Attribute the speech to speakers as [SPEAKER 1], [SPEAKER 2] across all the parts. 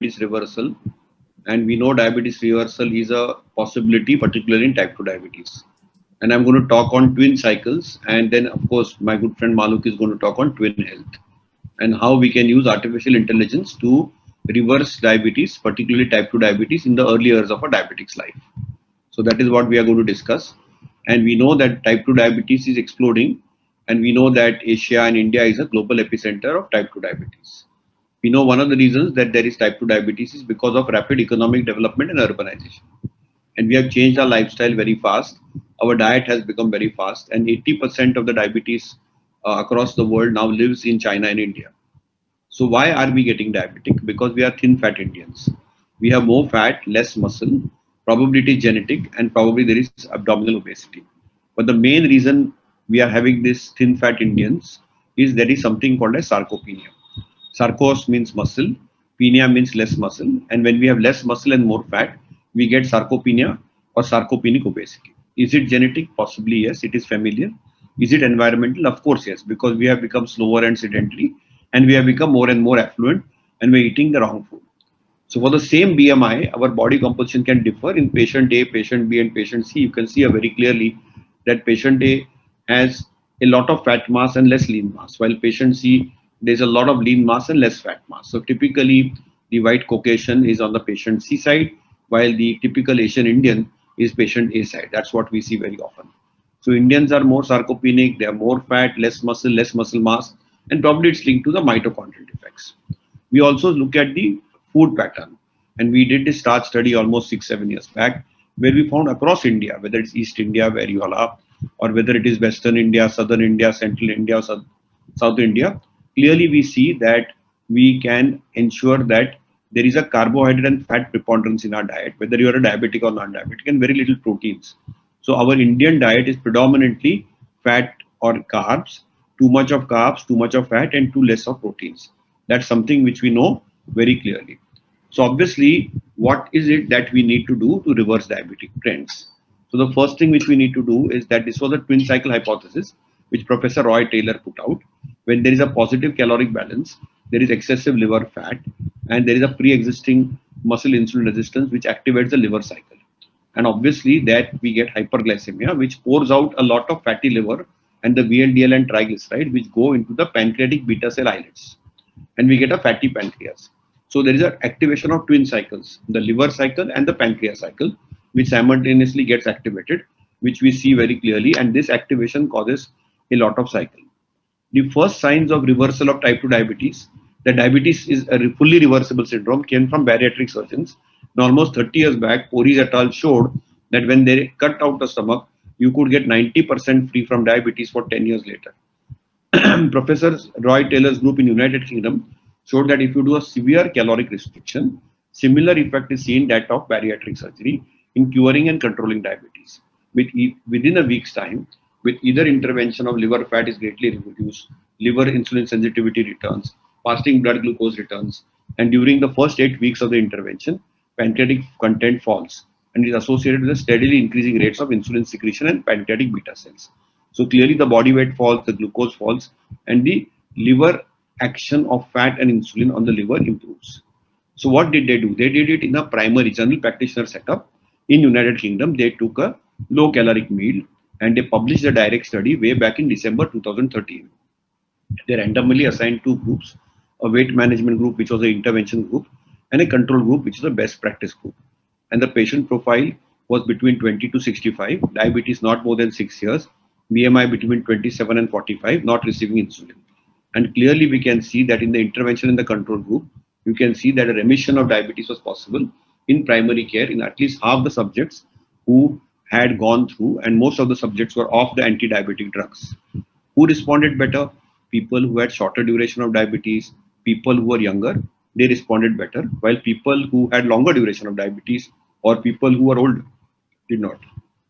[SPEAKER 1] reversal, and we know diabetes reversal is a possibility, particularly in type 2 diabetes. And I'm going to talk on twin cycles, and then of course my good friend Maluk is going to talk on twin health and how we can use artificial intelligence to reverse diabetes, particularly type 2 diabetes in the early years of a diabetic's life. So that is what we are going to discuss. And we know that type 2 diabetes is exploding, and we know that Asia and India is a global epicenter of type 2 diabetes. We know one of the reasons that there is type 2 diabetes is because of rapid economic development and urbanization. And we have changed our lifestyle very fast. Our diet has become very fast, and 80% of the diabetes across the world now lives in China and India. So why are we getting diabetic? Because we are thin fat Indians. We have more fat, less muscle. Probably it is genetic, and probably there is abdominal obesity. But the main reason we are having this thin fat Indians is there is something called as sarcopenia. Sarcos means muscle, penia means less muscle, and when we have less muscle and more fat, we get sarcopenia or sarcopenic obesity. Is it genetic? Possibly yes. It is familiar. Is it environmental? Of course yes, because we have become slower and sedentary, and we have become more and more affluent, and we're eating the wrong food. So for the same BMI, our body composition can differ in patient A, patient B, and patient C. You can see very clearly that patient A has a lot of fat mass and less lean mass, while patient C, there's a lot of lean mass and less fat mass. So typically, the white Caucasian is on the patient C side, while the typical Asian Indian is patient A side. That's what we see very often. So Indians are more sarcopenic, they are more fat, less muscle mass, and probably it's linked to the mitochondrial defects. We also look at the food pattern, and we did this starch study almost 6-7 years back, where we found across India, whether it's East India where you are, or whether it is Western India, Southern India, Central India, or South India, clearly we see that we can ensure that there is a carbohydrate and fat preponderance in our diet, whether you are a diabetic or non-diabetic, and very little proteins. So our Indian diet is predominantly fat or carbs, too much of carbs, too much of fat, and too less of proteins. That's something which we know very clearly. So obviously, what is it that we need to do to reverse diabetic trends? So the first thing which we need to do is that this was a twin cycle hypothesis, which Professor Roy Taylor put out. When there is a positive caloric balance, there is excessive liver fat, and there is a pre-existing muscle insulin resistance which activates the liver cycle. And obviously that we get hyperglycemia, which pours out a lot of fatty liver and the VLDL and triglyceride, which go into the pancreatic beta cell islets, and we get a fatty pancreas. So there is an activation of twin cycles, the liver cycle and the pancreas cycle, which simultaneously gets activated, which we see very clearly, and this activation causes a lot of cycle. The first signs of reversal of type 2 diabetes, that diabetes is a fully reversible syndrome, came from bariatric surgeons. And almost 30 years back, Pori et al. Showed that when they cut out the stomach, you could get 90% free from diabetes for 10 years later. Professor Roy Taylor's group in United Kingdom showed that if you do a severe caloric restriction, similar effect is seen that of bariatric surgery in curing and controlling diabetes. Within a week's time, with either intervention of liver fat is greatly reduced, liver insulin sensitivity returns, fasting blood glucose returns, and during the first 8 weeks of the intervention, pancreatic content falls and is associated with a steadily increasing rates of insulin secretion and pancreatic beta cells. So clearly the body weight falls, the glucose falls, and the liver action of fat and insulin on the liver improves. So what did they do? They did it in a primary general practitioner setup in United Kingdom. They took a low caloric meal and they published a direct study way back in December 2013. They randomly assigned 2 groups, a weight management group, which was an intervention group, and a control group, which is a best practice group. And the patient profile was between 20 to 65, diabetes not more than 6 years, BMI between 27 and 45, not receiving insulin. And clearly we can see that in the intervention in the control group, you can see that a remission of diabetes was possible in primary care in at least half the subjects who had gone through, and most of the subjects were off the anti-diabetic drugs. Who responded better? People who had shorter duration of diabetes, people who were younger, they responded better, while people who had longer duration of diabetes or people who were older did not.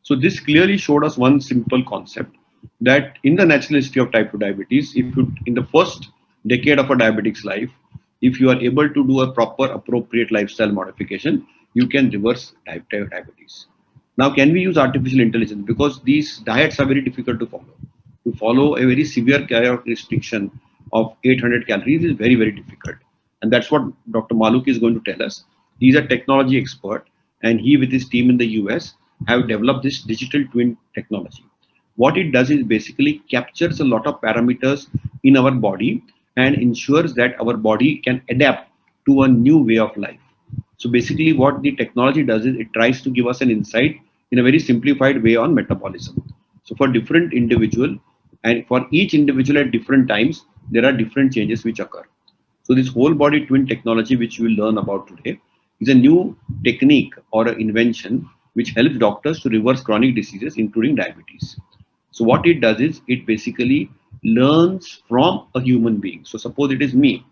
[SPEAKER 1] So this clearly showed us one simple concept, that in the natural history of type 2 diabetes, if you, in the first decade of a diabetic's life, if you are able to do a proper appropriate lifestyle modification, you can reverse type 2 diabetes. Now, can we use artificial intelligence? Because these diets are very difficult to follow. To follow a very severe caloric restriction of 800 calories is very, very difficult. And that's what Dr. Maluk is going to tell us. He's a technology expert, and he with his team in the US have developed this digital twin technology. What it does is basically captures a lot of parameters in our body and ensures that our body can adapt to a new way of life. So basically what the technology does is it tries to give us an insight in a very simplified way on metabolism. So for different individual and for each individual at different times, there are different changes which occur. So this whole body twin technology, which we will learn about today, is a new technique or an invention which helps doctors to reverse chronic diseases, including diabetes. So what it does is it basically learns from a human being. So suppose it is me,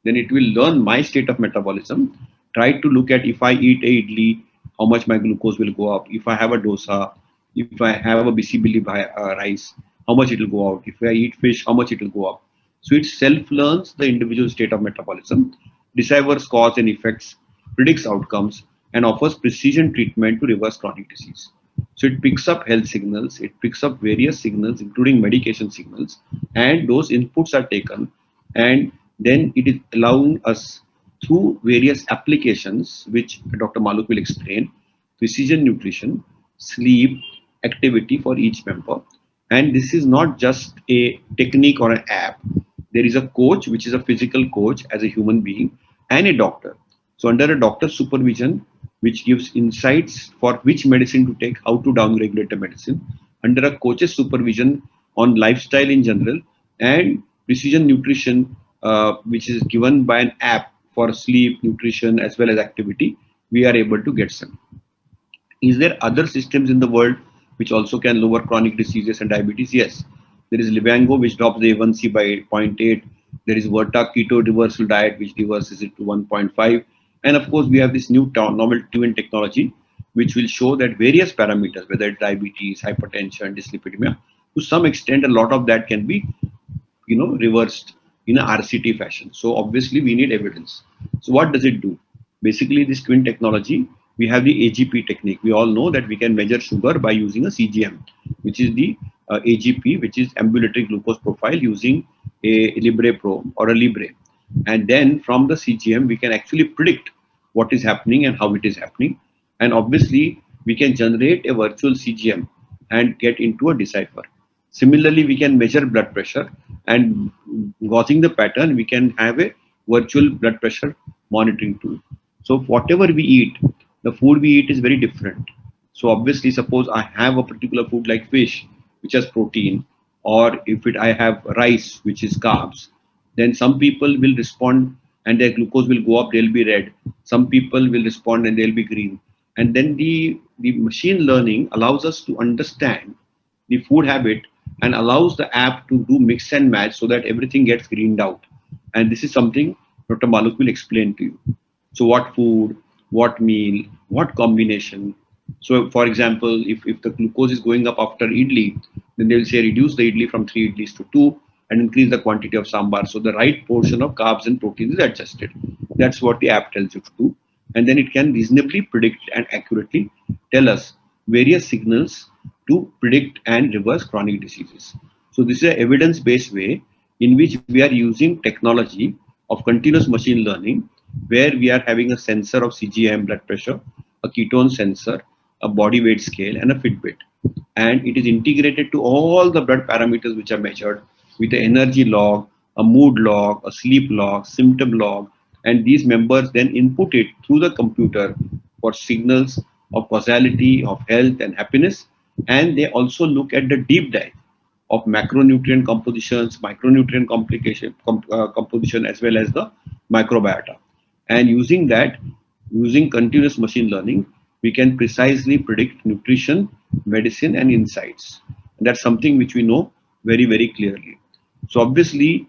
[SPEAKER 1] then it will learn my state of metabolism, try to look at if I eat a idli, how much my glucose will go up. If I have a dosa, if I have a bisibili rice, how much it will go out. If I eat fish, how much it will go up. So it self-learns the individual state of metabolism, deciphers cause and effects, predicts outcomes, and offers precision treatment to reverse chronic disease. So it picks up health signals, it picks up various signals, including medication signals, and those inputs are taken, and then it is allowing us through various applications, which Dr. Maluk will explain, precision nutrition, sleep, activity for each member. And this is not just a technique or an app. There is a coach, which is a physical coach as a human being, and a doctor. So under a doctor's supervision, which gives insights for which medicine to take, how to downregulate a medicine, under a coach's supervision on lifestyle in general, and precision nutrition, which is given by an app for sleep, nutrition, as well as activity, we are able to get some. Is there other systems in the world which also can lower chronic diseases and diabetes? Yes. There is Livango, which drops the A1C by 0.8. There is Verta keto reversal diet, which reverses it to 1.5. And of course, we have this new novel twin technology, which will show that various parameters, whether it's diabetes, hypertension, dyslipidemia, to some extent, a lot of that can be, reversed in a RCT fashion. So obviously, we need evidence. So what does it do? Basically, this twin technology, we have the AGP technique. We all know that we can measure sugar by using a CGM, which is the AGP, which is ambulatory glucose profile, using a Libre Pro or a Libre. And then from the CGM, we can actually predict what is happening and how it is happening. And obviously, we can generate a virtual CGM and get into a decipher. Similarly, we can measure blood pressure, and watching the pattern, we can have a virtual blood pressure monitoring tool. So whatever we eat, the food we eat is very different. So obviously, suppose I have a particular food like fish, which has protein, or if I have rice, which is carbs, then some people will respond and their glucose will go up, they'll be red. Some people will respond and they'll be green. And then the machine learning allows us to understand the food habit and allows the app to do mix and match so that everything gets greened out. And this is something Dr. Maluk will explain to you. So what food, what meal, what combination. So for example, if the glucose is going up after idli, then they will say reduce the idli from 3 idlis to 2 and increase the quantity of sambar. So the right portion of carbs and proteins is adjusted. That's what the app tells you to do. And then it can reasonably predict and accurately tell us various signals to predict and reverse chronic diseases. So this is an evidence-based way in which we are using technology of continuous machine learning, where we are having a sensor of CGM, blood pressure, a ketone sensor, a body weight scale, and a Fitbit. And it is integrated to all the blood parameters which are measured with the energy log, a mood log, a sleep log, symptom log, and these members then input it through the computer for signals of causality, of health and happiness. And they also look at the deep dive of macronutrient compositions, micronutrient composition, as well as the microbiota. And using that, using continuous machine learning, we can precisely predict nutrition, medicine, and insights. And that's something which we know very, very clearly. So obviously,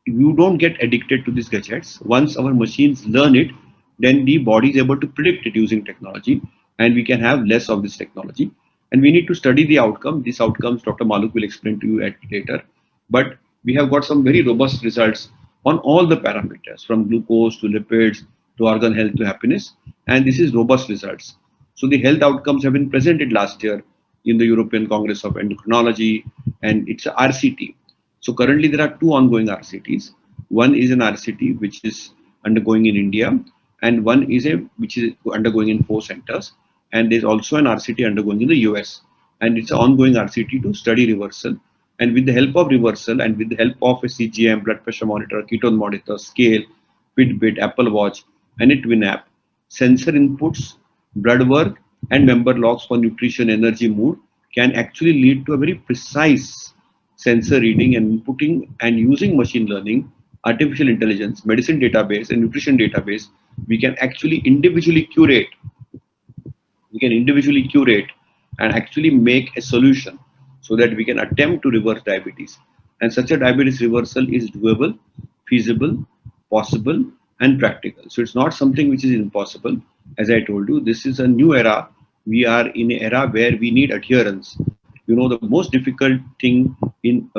[SPEAKER 1] you don't get addicted to these gadgets. Once our machines learn it, then the body is able to predict it using technology, and we can have less of this technology. And we need to study the outcome. These outcomes, Dr. Maluk will explain to you later. But we have got some very robust results on all the parameters, from glucose to lipids to organ health to happiness. And this is robust results. So the health outcomes have been presented last year in the European Congress of Endocrinology, and it's a RCT. So currently there are 2 ongoing RCTs. One is an RCT which is undergoing in India, and one is which is undergoing in 4 centers, and there's also an RCT undergoing in the US, and it's an ongoing RCT to study reversal. And with the help of reversal and with the help of a CGM, blood pressure monitor, ketone monitor, scale, Fitbit, Apple Watch, and a Twin app, sensor inputs, blood work, and member logs for nutrition, energy, mood can actually lead to a very precise sensor reading and inputting, and using machine learning, artificial intelligence, medicine database, and nutrition database, we can actually individually curate. We can individually curate and actually make a solution so that we can attempt to reverse diabetes. And such a diabetes reversal is doable, feasible, possible, and practical. So it's not something which is impossible. As I told you, this is a new era. We are in an era where we need adherence. You know, the most difficult thing in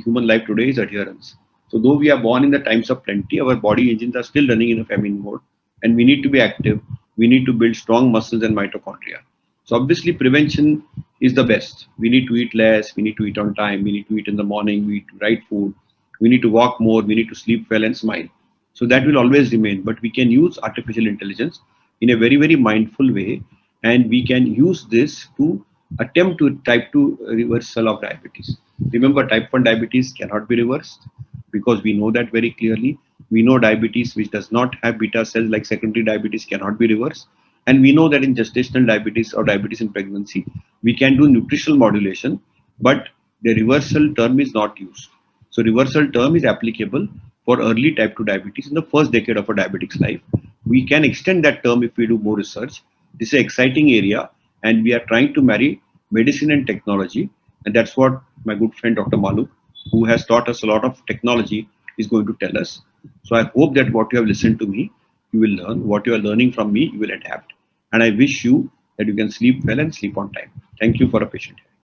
[SPEAKER 1] human life today is adherence. So though we are born in the times of plenty, our body engines are still running in a famine mode, and we need to be active. We need to build strong muscles and mitochondria. So obviously prevention is the best. We need to eat less, we need to eat on time, we need to eat in the morning, we eat the right food, we need to walk more, we need to sleep well and smile. So that will always remain, but we can use artificial intelligence in a very, very mindful way, and we can use this to attempt to type 2 reversal of diabetes. Remember, type 1 diabetes cannot be reversed because we know that very clearly. We know diabetes which does not have beta cells like secondary diabetes cannot be reversed. And we know that in gestational diabetes or diabetes in pregnancy, we can do nutritional modulation, but the reversal term is not used. So reversal term is applicable for early type 2 diabetes in the first decade of a diabetic's life. We can extend that term if we do more research. This is an exciting area, and we are trying to marry medicine and technology. And that's what my good friend Dr. Maluk, who has taught us a lot of technology, is going to tell us. So I hope that what you have listened to me, you will learn. What you are learning from me, you will adapt. And I wish you that you can sleep well and sleep on time. Thank you for a patient.